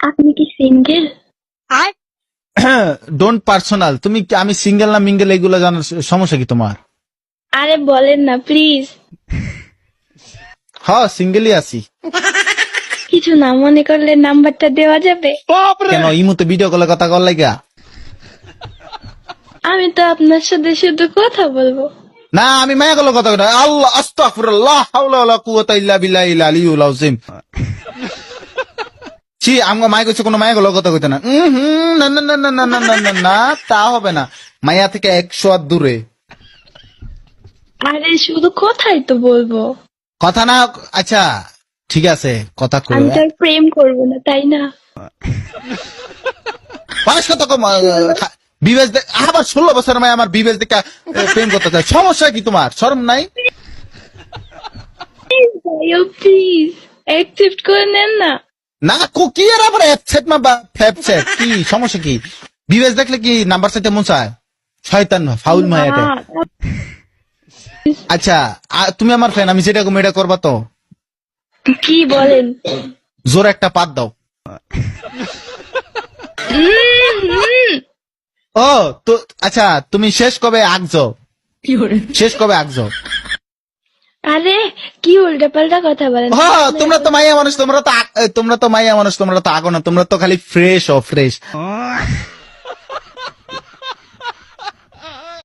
আপনি কি single? Don't personal. তুমি আমি সিঙ্গেল না মিঙ্গেল এগুলো জানার সমস্যা কি তোমার? আরে বলেন না প্লিজ। হ্যাঁ সিঙ্গেলই আছি। কিছু না মনে করলে নাম্বারটা দেওয়া যাবে? কেন ইমুতে ভিডিও কলে কথা কর লাগা? আমি তো আপনার সাথে শুধু কথা বলবো। না আমি মায়া কলে কথা কই। আল্লাহ আস্তাগফিরুল্লাহ হাওলা ওয়ালা কুওয়াতা ইল্লা বিল্লাহিল আলিয়্যুল আযীম। ছি আমগো মায়া কইছে কোনো মায়া কলে কথা কইতে না। না না না না না না না না না তা হবে না। মায়া থেকে 100 হাত দূরে। আরে শুধু কথাই তো বলবো। কথা না আচ্ছা ঠিক আছে কথা কই। আমি তো আর প্রেম করবো না, তাই না? মানুষ কত কম বিবেচ আবার 16 বছর মায় আমার বিবেচ দেখে প্রেম করতে চায়। সমস্যা কি তোমার? শরম নাই? প্লিজ অ্যাকসেপ্ট করে নেন না। না কি আর আবার অ্যাপসেট মা ফ্যাপসেট কি সমস্যা কি? বিবেচ দেখলে কি নাম্বার চাইতে মন চায়? শয়তান ফাউল মায় এটা। আচ্ছা তুমি আমার ফ্যান, আমি যেটা এটা করবা তো? কি বলেন? জোর একটা পাত দাও। ও তো আচ্ছা তুমি শেষ কবে আগছো? শেষ কবে আগছো? আরে কি উল্টা পাল্টা কথা বলেন? হ্যাঁ তোমরা তো মাইয়া মানুষ, তোমরা তো মাইয়া মানুষ, তোমরা তো আগো না, তোমরা তো খালি ফ্রেশ ও ফ্রেশ।